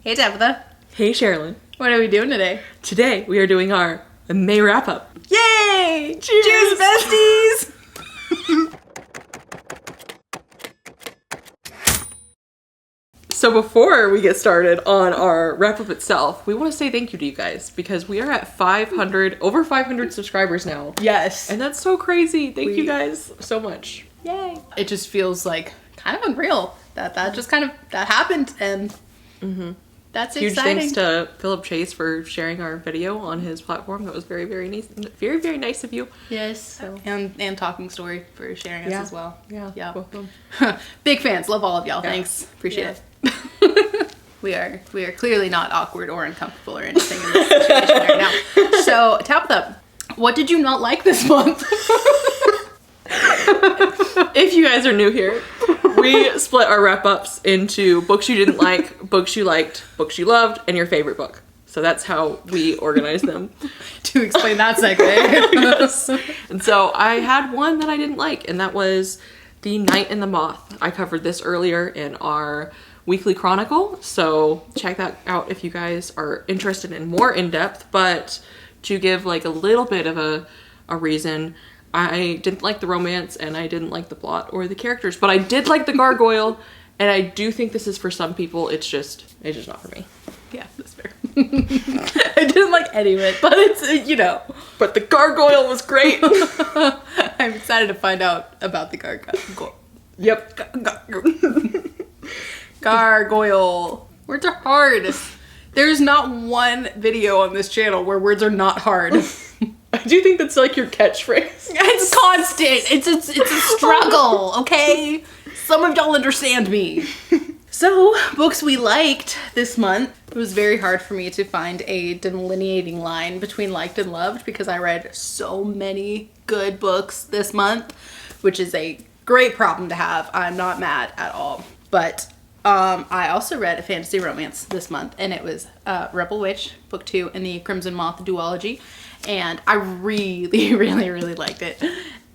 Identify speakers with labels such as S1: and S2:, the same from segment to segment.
S1: Hey Tabatha.
S2: Hey Sharilyn.
S1: What are we doing today?
S2: Today we are doing our May wrap-up.
S1: Yay!
S2: Cheers!
S1: Cheers, besties!
S2: So before we get started on our wrap-up itself, we want to say thank you to you guys because we are at over 500 subscribers now.
S1: Yes.
S2: And that's so crazy. Thank you guys so much.
S1: Yay. It just feels like kind of unreal that just kind of that happened, and that's
S2: Huge
S1: exciting.
S2: thanks to Philip Chase for sharing our video on his platform. That was very, very nice. Very, very nice of you.
S1: Yes.
S2: So.
S1: And Talking Story for sharing us as well.
S2: Yeah. Welcome.
S1: Big fans. Love all of y'all.
S2: Yeah.
S1: Thanks. Appreciate it. We are clearly not awkward or uncomfortable or anything in this situation right now. So, Tabatha, what did you not like this month?
S2: If you guys are new here, we split our wrap-ups into books you didn't like, books you liked, books you loved, and your favorite book. So that's how we organize them.
S1: To explain that segue.
S2: Yes. And so I had one that I didn't like, and that was The Night and the Moth. I covered this earlier in our weekly chronicle, so check that out if you guys are interested in more in-depth. But to give like a little bit of a reason, I didn't like the romance and I didn't like the plot or the characters, but I did like the gargoyle, and I do think this is for some people. It's just not for me.
S1: Yeah, that's fair. I didn't like any of it, but it's,
S2: But the gargoyle was great.
S1: I'm excited to find out about the gargoyle.
S2: Yep.
S1: Gargoyle. Words are hard. There's not one video on this channel where words are not hard.
S2: I do think that's like your catchphrase.
S1: It's constant. It's a struggle, okay? Some of y'all understand me. So, books we liked this month. It was very hard for me to find a delineating line between liked and loved because I read so many good books this month, which is a great problem to have. I'm not mad at all. But I also read a fantasy romance this month, and it was Rebel Witch, book 2 in the Crimson Moth duology. And I really, really, really liked it.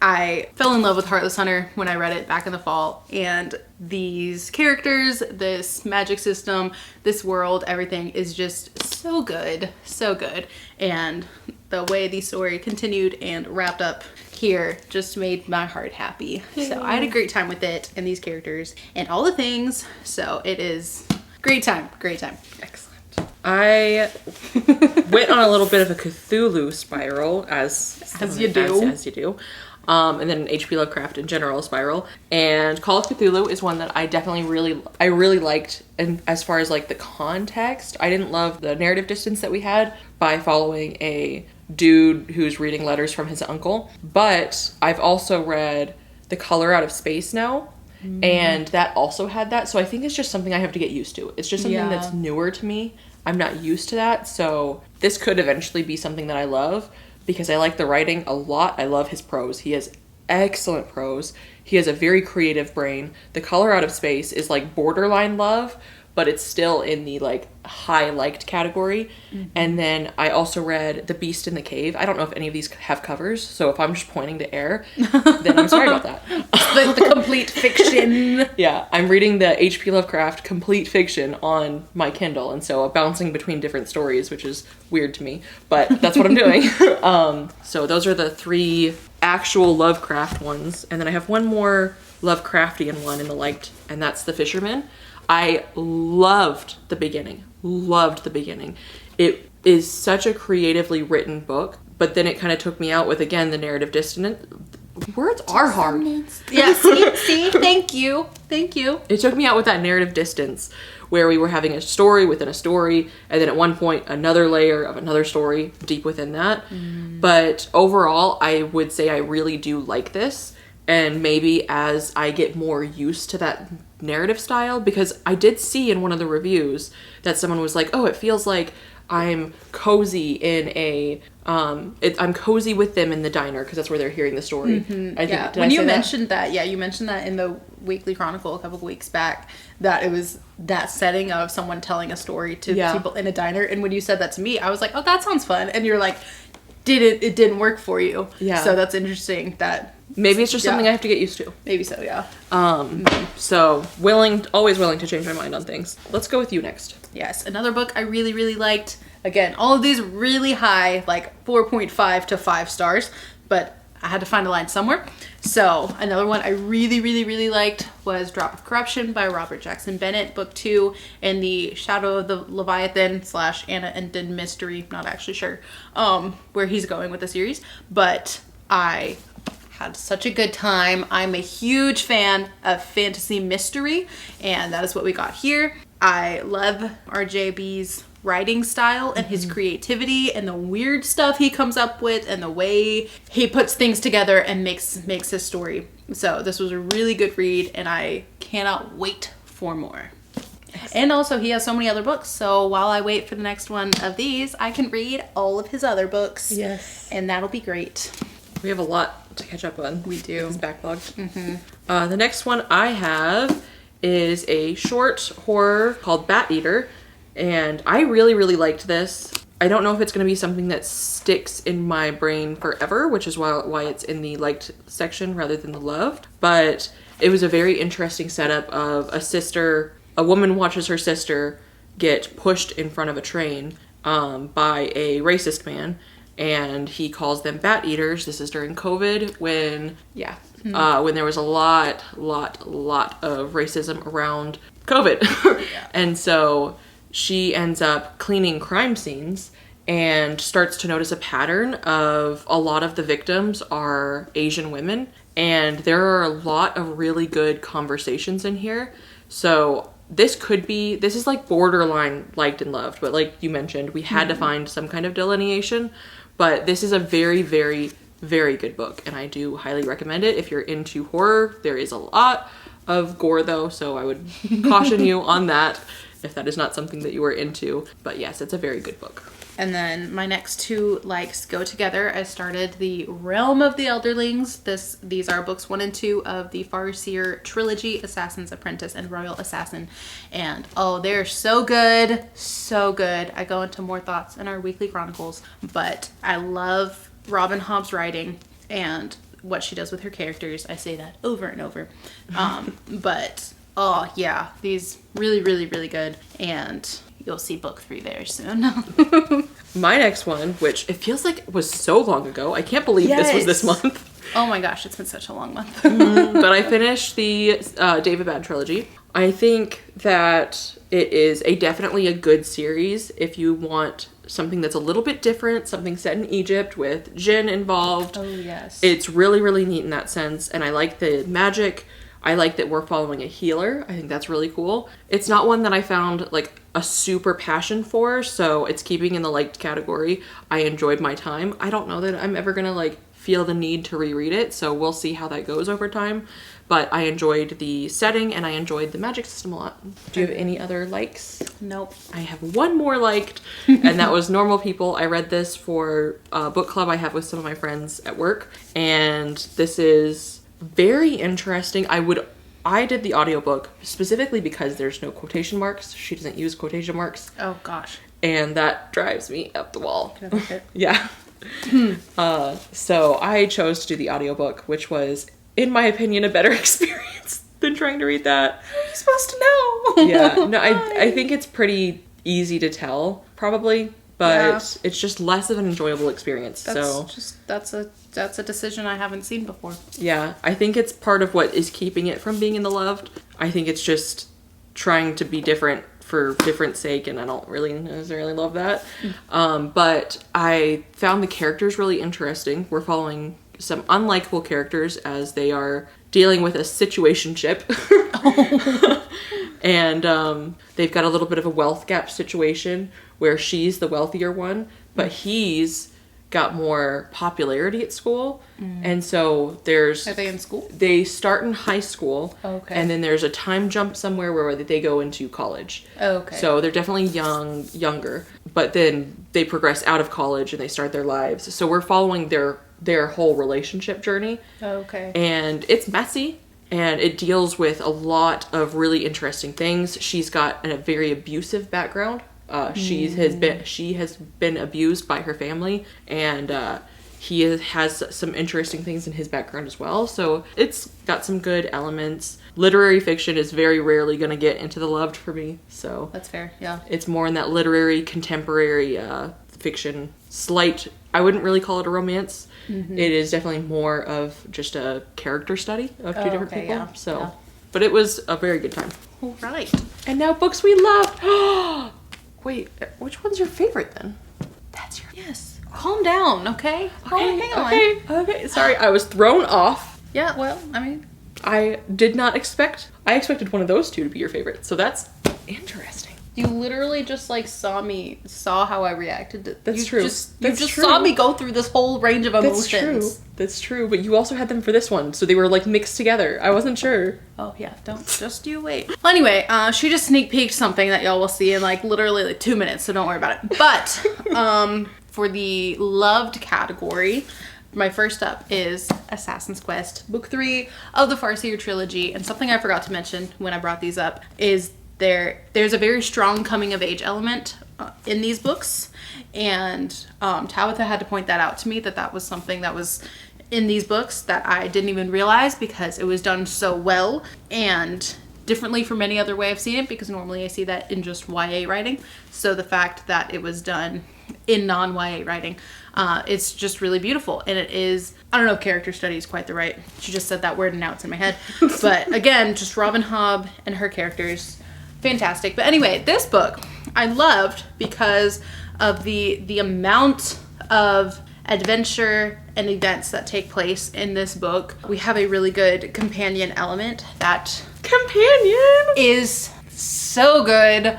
S1: I fell in love with Heartless Hunter when I read it back in the fall, and these characters, this magic system, this world, everything is just so good, so good. And the way the story continued and wrapped up here just made my heart happy. So I had a great time with it and these characters and all the things. So it is great time, great time.
S2: Excellent. I went on a little bit of a Cthulhu spiral, as you do. And then an H.P. Lovecraft in general spiral. And Call of Cthulhu is one that I definitely really liked. And as far as like the context, I didn't love the narrative distance that we had by following a dude who's reading letters from his uncle. But I've also read The Color Out of Space now. And that also had that. So I think it's just something I have to get used to. It's just something that's newer to me. I'm not used to that. So this could eventually be something that I love, because I like the writing a lot. I love his prose. He has excellent prose. He has a very creative brain. The Color Out of Space is like borderline love, but it's still in the like high liked category. And then I also read The Beast in the Cave. I don't know if any of these have covers, so if I'm just pointing to air, then I'm sorry about that.
S1: The complete fiction.
S2: Yeah, I'm reading the H.P. Lovecraft complete fiction on my Kindle, and so I'm bouncing between different stories, which is weird to me, but that's what I'm doing. So those are the 3 actual Lovecraft ones, and then I have one more Lovecraftian one in the liked, and that's The Fisherman. I loved the beginning. It is such a creatively written book, but then it kind of took me out with, again, the narrative dissonance. Words are hard.
S1: Yeah, see? Thank you.
S2: It took me out with that narrative distance where we were having a story within a story, and then at one point another layer of another story deep within that. But overall, I would say I really do like this. And maybe as I get more used to that narrative style, because I did see in one of the reviews that someone was like, oh, it feels like I'm cozy in a, I'm cozy with them in the diner, because that's where they're hearing the story. I think,
S1: when you mentioned that, you mentioned that in the Weekly Chronicle a couple of weeks back, that it was that setting of someone telling a story to people in a diner. And when you said that to me, I was like, oh, that sounds fun. And you're like, didn't work for you.
S2: Yeah.
S1: So that's interesting that
S2: maybe it's just something I have to get used to.
S1: Maybe so, yeah.
S2: So always willing to change my mind on things. Let's go with you next.
S1: Yes, another book I really, really liked. Again, all of these really high, like 4.5 to 5 stars, but I had to find a line somewhere. So another one I really, really, really liked was Drop of Corruption by Robert Jackson Bennett, book 2 in the Shadow of the Leviathan / Anna and Din mystery. Not actually sure where he's going with the series, but I had such a good time. I'm a huge fan of fantasy mystery, and that is what we got here. I love RJB's writing style and his creativity and the weird stuff he comes up with and the way he puts things together and makes his story. So this was a really good read, and I cannot wait for more. And also he has so many other books, so while I wait for the next one of these, I can read all of his other books.
S2: Yes.
S1: And that'll be great.
S2: We have a lot to catch up on.
S1: We do.
S2: It's backlogged. The next one I have is a short horror called Bat Eater. And I really, really liked this. I don't know if it's going to be something that sticks in my brain forever, which is why it's in the liked section rather than the loved. But it was a very interesting setup of a woman watches her sister get pushed in front of a train by a racist man. And he calls them bat eaters. This is during COVID when there was a lot of racism around COVID. And so she ends up cleaning crime scenes and starts to notice a pattern of a lot of the victims are Asian women. And there are a lot of really good conversations in here. So this is like borderline liked and loved. But like you mentioned, we had to find some kind of delineation. But this is a very, very, very good book. And I do highly recommend it if you're into horror. There is a lot of gore though, so I would caution you on that if that is not something that you are into. But yes, it's a very good book.
S1: And then my next two likes go together. I started the Realm of the Elderlings. These are books 1 and 2 of the Farseer trilogy, Assassin's Apprentice and Royal Assassin. And oh, they're so good. So good. I go into more thoughts in our weekly chronicles. But I love Robin Hobb's writing and what she does with her characters. I say that over and over. But oh yeah, these really, really, really good. And you'll see book 3 very soon.
S2: My next one, which it feels like was so long ago. I can't believe this was this month.
S1: Oh my gosh, it's been such a long month.
S2: But I finished the David Bad trilogy. I think that it is definitely a good series if you want something that's a little bit different, something set in Egypt with jinn involved.
S1: Oh yes.
S2: It's really, really neat in that sense. And I like the magic. I like that we're following a healer. I think that's really cool. It's not one that I found like a super passion for, so it's keeping in the liked category. I enjoyed my time. I don't know that I'm ever gonna like feel the need to reread it, so we'll see how that goes over time. But I enjoyed the setting and I enjoyed the magic system a lot. Do you have any other likes?
S1: Nope.
S2: I have one more liked, and that was Normal People. I read this for a book club I have with some of my friends at work, and this is very interesting. I did the audiobook specifically because there's no quotation marks. She doesn't use quotation marks.
S1: Oh gosh.
S2: And that drives me up the wall.
S1: Can I look at it?
S2: Yeah. So I chose to do the audiobook, which was, in my opinion, a better experience than trying to read that.
S1: How are you supposed to know?
S2: Yeah. No, I think it's pretty easy to tell, probably. But it's just less of an enjoyable experience.
S1: That's a decision I haven't seen before.
S2: Yeah, I think it's part of what is keeping it from being in the loved. I think it's just trying to be different for different sake, and I don't really necessarily love that. But I found the characters really interesting. We're following some unlikable characters as they are dealing with a situationship. And they've got a little bit of a wealth gap situation where she's the wealthier one, but he's got more popularity at school. And so there's...
S1: Are they in school?
S2: They start in high school.
S1: Okay.
S2: And then there's a time jump somewhere where they go into college.
S1: Okay.
S2: So they're definitely younger. But then they progress out of college and they start their lives. So we're following their whole relationship journey.
S1: Okay.
S2: And it's messy. And it deals with a lot of really interesting things. She's got a very abusive background She has been abused by her family, and he has some interesting things in his background as well. So it's got some good elements. Literary fiction is very rarely going to get into the loved for me. So
S1: that's fair. Yeah.
S2: It's more in that literary, contemporary fiction. Slight, I wouldn't really call it a romance. Mm-hmm. It is definitely more of just a character study of two different people. Yeah. So, yeah. But it was a very good time.
S1: All right.
S2: And now books we loved. Wait, which one's your favorite then? That's your...
S1: Yes. Calm down, okay?
S2: Hang on. Okay. Sorry, I was thrown off.
S1: Yeah, well, I mean...
S2: I did not expect... I expected one of those two to be your favorite, so that's interesting.
S1: You literally just, like, saw how I reacted.
S2: That's true.
S1: You just saw me go through this whole range of emotions.
S2: That's true, but you also had them for this one, so they were, like, mixed together. I wasn't sure.
S1: Oh, yeah, just you wait. Well, anyway, she just sneak peeked something that y'all will see in, like, literally, like, 2 minutes, so don't worry about it. But, for the loved category, my first up is Assassin's Quest, Book 3 of the Farseer trilogy. And something I forgot to mention when I brought these up is there's a very strong coming-of-age element in these books. And Tabatha had to point that out to me, that was something that was in these books that I didn't even realize because it was done so well and differently from any other way I've seen it, because normally I see that in just YA writing. So the fact that it was done in non-YA writing, it's just really beautiful. And it is, I don't know if character study is quite the right, she just said that word and now it's in my head. But again, just Robin Hobb and her characters, fantastic. But anyway, this book I loved because of the amount of adventure and events that take place in this book. We have a really good companion element that is so good.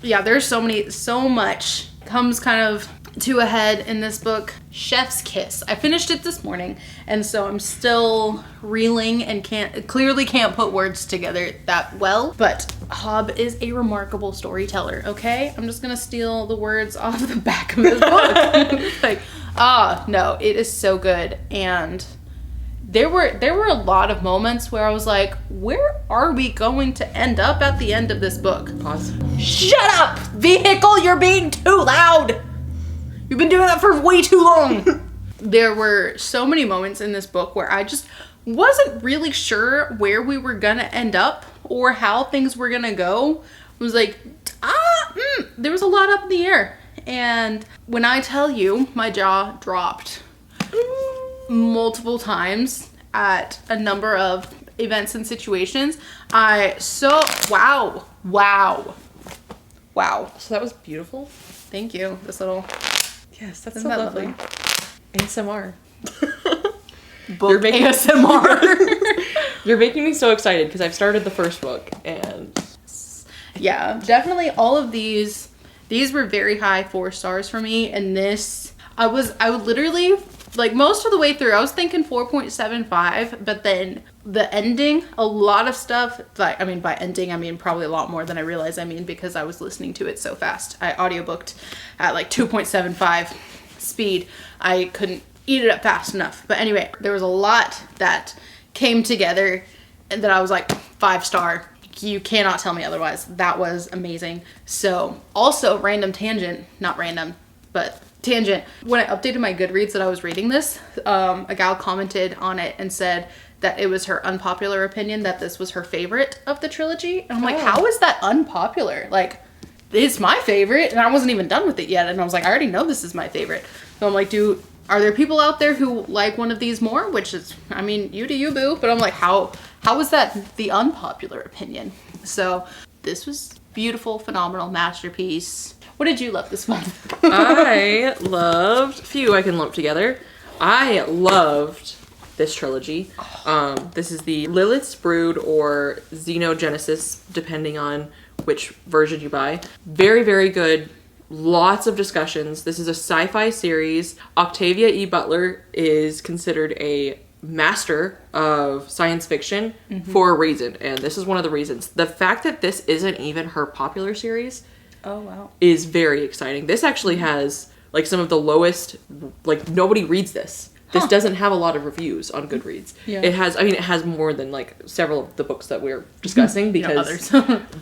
S1: Yeah, there's so much comes kind of to a head in this book. Chef's Kiss. I finished it this morning, and so I'm still reeling and clearly can't put words together that well. But Hobb is a remarkable storyteller, okay? I'm just gonna steal the words off the back of his book. Like, no, it is so good. And there were a lot of moments where I was like, where are we going to end up at the end of this book?
S2: Pause.
S1: Shut up, vehicle, you're being too loud. You've been doing that for way too long. There were so many moments in this book where I just wasn't really sure where we were gonna end up or how things were gonna go. I was like, there was a lot up in the air. And when I tell you, my jaw dropped multiple times at a number of events and situations. Wow.
S2: So that was beautiful.
S1: Thank you. This little...
S2: Yes, that's so lovely. ASMR.
S1: Book ASMR.
S2: You're making me so excited because I've started the first book and...
S1: Yeah, definitely all of these were very high 4 stars for me. And this, I would literally, like most of the way through, I was thinking 4.75, but then the ending, a lot of stuff, like, I mean, by ending, I mean probably a lot more than I realized I mean, because I was listening to it so fast. I audiobooked at like 2.75 speed. I couldn't eat it up fast enough. But anyway, there was a lot that came together and that I was like 5 star. You cannot tell me otherwise. That was amazing. So also random tangent, not random, but tangent. When I updated my Goodreads that I was reading this, a gal commented on it and said that it was her unpopular opinion that this was her favorite of the trilogy. And I'm like, how is that unpopular? Like, it's my favorite, and I wasn't even done with it yet. And I was like, I already know this is my favorite. So I'm like, are there people out there who like one of these more? Which is, I mean, you do you, boo. But I'm like, how is that the unpopular opinion? So this was beautiful, phenomenal masterpiece. What did you love this month?
S2: I loved a few I can lump together. I loved this trilogy. This is the Lilith's Brood or Xenogenesis, depending on which version you buy. Very, very good. Lots of discussions. This is a sci-fi series. Octavia E. Butler is considered a master of science fiction for a reason, and this is one of the reasons. The fact that this isn't even her popular series is very exciting. This actually has like some of the lowest, like nobody reads this. This doesn't have a lot of reviews on Goodreads.
S1: Yeah.
S2: It has more than like several of the books that we're discussing because,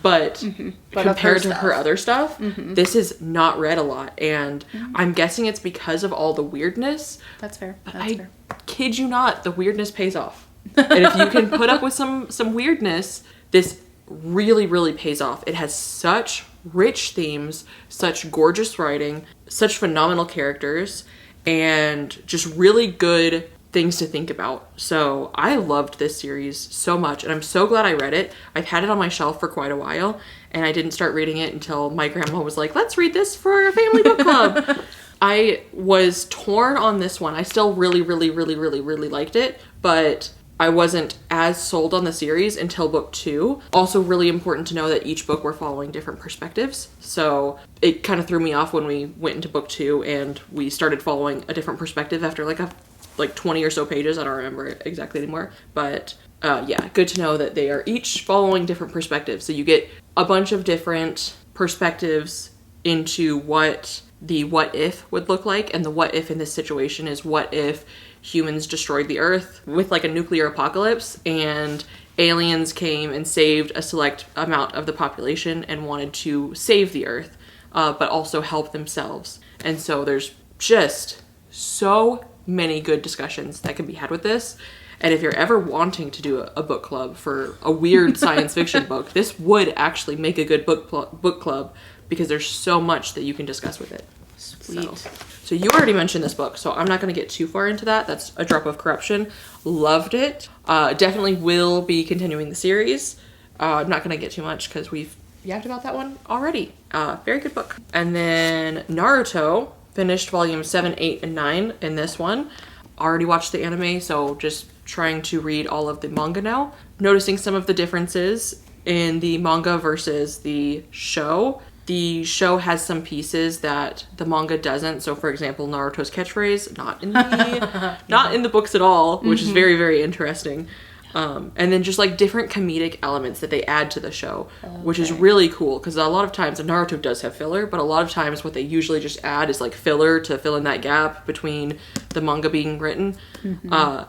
S2: but compared to her other stuff, this is not read a lot, and I'm guessing it's because of all the weirdness.
S1: That's fair.
S2: But I kid you not, the weirdness pays off. And if you can put up with some weirdness, this really, really pays off. It has such rich themes, such gorgeous writing, such phenomenal characters, and just really good things to think about. So I loved this series so much, and I'm so glad I read it. I've had it on my shelf for quite a while, and I didn't start reading it until my grandma was like, let's read this for a family book club. I was torn on this one. I still really, really, really, really, really liked it, but I wasn't as sold on the series until book 2. Also really important to know that each book we're following different perspectives. So it kind of threw me off when we went into book 2 and we started following a different perspective after like 20 or so pages. I don't remember it exactly anymore. But yeah, good to know that they are each following different perspectives. So you get a bunch of different perspectives into what the what if would look like, and the what if in this situation is what if humans destroyed the earth with like a nuclear apocalypse and aliens came and saved a select amount of the population and wanted to save the earth, but also help themselves. And so there's just so many good discussions that can be had with this. And if you're ever wanting to do a book club for a weird science fiction book, this would actually make a good book club because there's so much that you can discuss with it.
S1: Sweet.
S2: So you already mentioned this book, so I'm not going to get too far into that. That's A Drop of Corruption. Loved it. Definitely will be continuing the series. I'm not going to get too much because we've yapped about that one already. Very good book. And then Naruto, finished volume 7, 8, and 9 in this one. Already watched the anime, so just trying to read all of the manga now. Noticing some of the differences in the manga versus the show. The show has some pieces that the manga doesn't. So, for example, Naruto's catchphrase, not in the books at all, which is very, very interesting. And then just like different comedic elements that they add to the show, which is really cool. Because a lot of times, and Naruto does have filler, but a lot of times what they usually just add is like filler to fill in that gap between the manga being written. And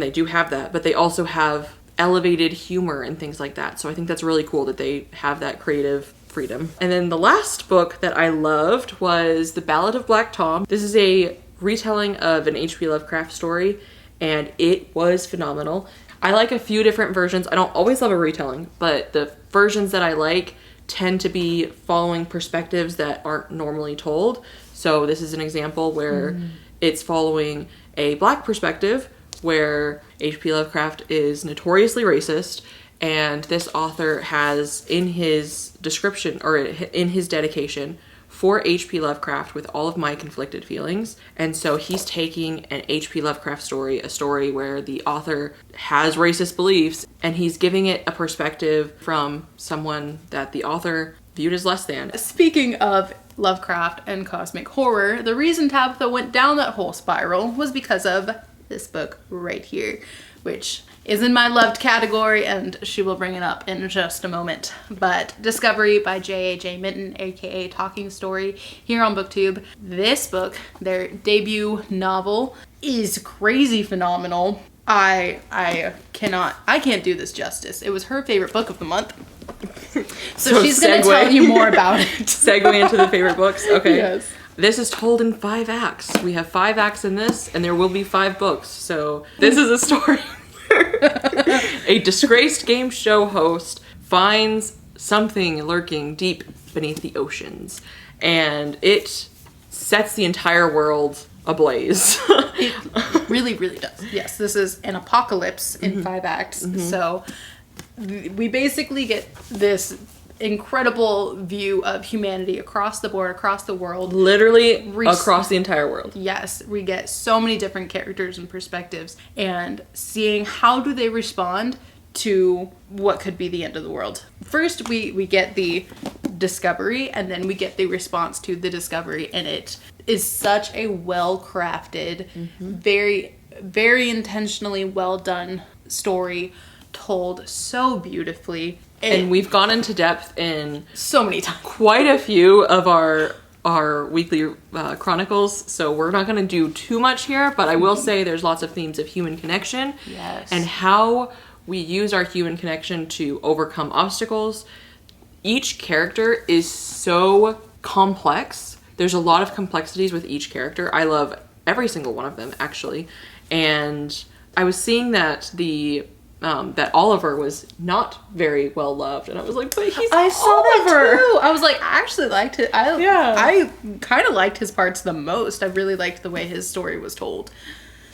S2: they do have that, but they also have elevated humor and things like that. So I think that's really cool that they have that creative freedom. And then the last book that I loved was The Ballad of Black Tom. This is a retelling of an H.P. Lovecraft story, and it was phenomenal. I like a few different versions. I don't always love a retelling, but the versions that I like tend to be following perspectives that aren't normally told. So this is an example where it's following a Black perspective, where H.P. Lovecraft is notoriously racist, and this author has in his description, or in his dedication, for H.P. Lovecraft with all of my conflicted feelings. And so he's taking an H.P. Lovecraft story, a story where the author has racist beliefs, and he's giving it a perspective from someone that the author viewed as less than.
S1: Speaking of Lovecraft and cosmic horror, the reason Tabatha went down that whole spiral was because of this book right here, which is in my loved category, and she will bring it up in just a moment. But Discovery by J.A.J. Minton, aka Talking Story, here on BookTube. This book, their debut novel, is crazy phenomenal. I can't do this justice. It was her favorite book of the month. So she's going to tell you more about it.
S2: Segue into the favorite books. Okay.
S1: Yes.
S2: This is told in 5 acts. We have 5 acts in this, and there will be 5 books. So this is a story where a disgraced game show host finds something lurking deep beneath the oceans, and it sets the entire world ablaze.
S1: It really, really does. Yes, this is an apocalypse in 5 acts. So we basically get this incredible view of humanity across the board, across the world.
S2: Literally across the entire world.
S1: Yes, we get so many different characters and perspectives, and seeing how do they respond to what could be the end of the world. First, we get the discovery, and then we get the response to the discovery, and it is such a well-crafted, very, very intentionally well done story, told so beautifully.
S2: And we've gone into depth in
S1: so many times.
S2: Quite a few of our our weekly chronicles, so we're not going to do too much here, but I will say there's lots of themes of human connection.
S1: Yes.
S2: And how we use our human connection to overcome obstacles. Each character is so complex. There's a lot of complexities with each character. I love every single one of them, actually. And I was seeing that that Oliver was not very well loved, and I was like, but he's
S1: I saw
S2: Oliver.
S1: that too. I was like, I actually liked it. I kind of liked his parts the most. I really liked the way his story was told.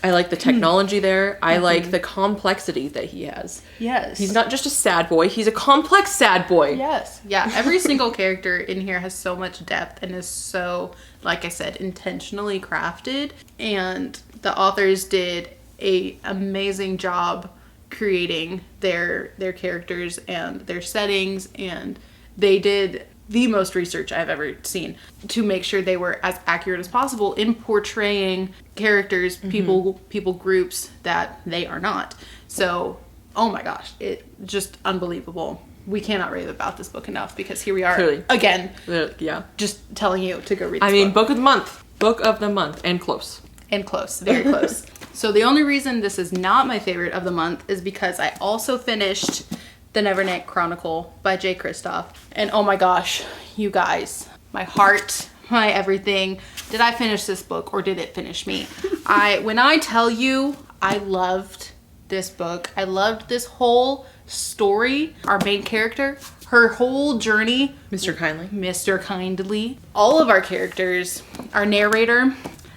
S2: I like the technology there. I like the complexity that he has.
S1: Yes.
S2: He's not just a sad boy. He's a complex sad boy.
S1: Yes. Yeah. Every single character in here has so much depth and is so, like I said, intentionally crafted. And the authors did a amazing job creating their characters and their settings, and they did the most research I've ever seen to make sure they were as accurate as possible in portraying characters, people groups that they are not. So, oh my gosh, it just unbelievable. We cannot rave about this book enough, because here we are again.
S2: Yeah.
S1: Just telling you to go read this book.
S2: Book of the month. Book of the month. And close.
S1: And close. Very close. So the only reason this is not my favorite of the month is because I also finished The Nevernight Chronicle by J. Kristoff. And oh my gosh, you guys, my heart, my everything. Did I finish this book, or did it finish me? When I tell you I loved this book, I loved this whole story. Our main character, her whole journey.
S2: Mr.
S1: Kindly. All of our characters, our narrator.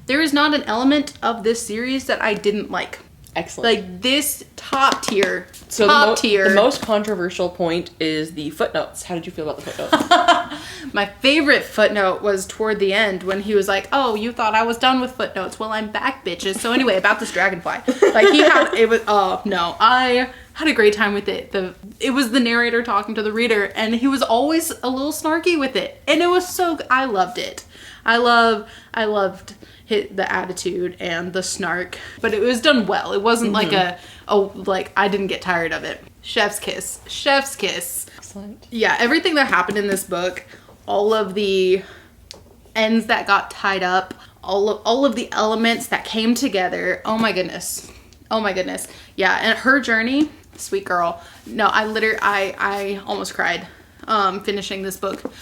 S1: There is not an element of this series that I didn't like.
S2: Excellent.
S1: Like, this top tier.
S2: The most controversial point is the footnotes. How did you feel about the footnotes?
S1: My favorite footnote was toward the end when he was like, oh, you thought I was done with footnotes. Well, I'm back, bitches. So anyway, about this dragonfly. Like, I had a great time with it. It was the narrator talking to the reader, and he was always a little snarky with it. And it was I loved it. I loved the attitude and the snark, but it was done well. It wasn't like I didn't get tired of it. Chef's kiss.
S2: Excellent.
S1: Yeah, everything that happened in this book, all of the ends that got tied up, all of the elements that came together. Oh my goodness. Yeah, and her journey, sweet girl. No, I almost cried finishing this book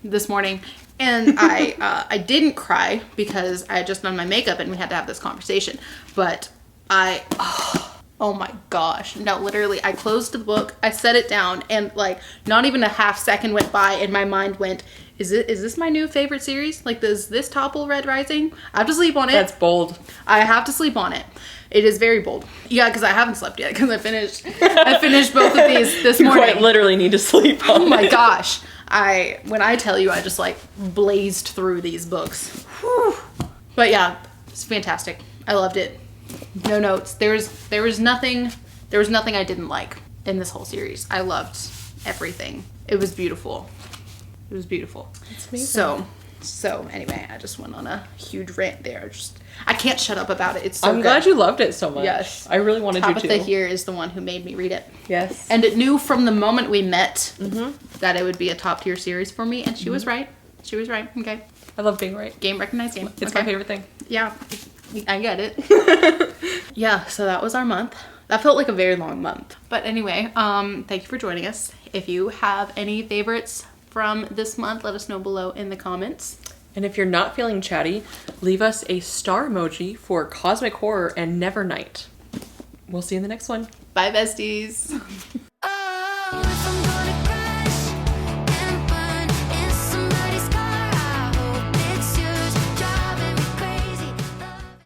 S1: this morning. And I didn't cry because I had just done my makeup and we had to have this conversation. But oh my gosh. No, literally, I closed the book, I set it down, and like not even a half second went by and my mind went, is this my new favorite series? Like, does this topple Red Rising? I have to sleep on it.
S2: That's bold.
S1: I have to sleep on it. It is very bold. Yeah, because I haven't slept yet, because I finished both of these this morning.
S2: You quite literally need to sleep on
S1: Oh my gosh. When I tell you, I just like blazed through these books. Whew. But yeah, it's fantastic. I loved it. No notes. There was nothing I didn't like in this whole series. I loved everything. It was beautiful. It's amazing. So anyway, I just went on a huge rant there. I can't shut up about it. It's so
S2: I'm glad you loved it so much.
S1: Yes.
S2: I really wanted you to.
S1: Tabatha here is the one who made me read it.
S2: Yes.
S1: And it knew from the moment we met that it would be a top tier series for me, and she was right. Okay.
S2: I love being right.
S1: Game recognized game.
S2: It's my favorite thing.
S1: Yeah. I get it. Yeah, so that was our month. That felt like a very long month. But anyway, thank you for joining us. If you have any favorites from this month, let us know below in the comments.
S2: And if you're not feeling chatty, leave us a star emoji for Cosmic Horror and Nevernight. We'll see you in the next one.
S1: Bye, besties.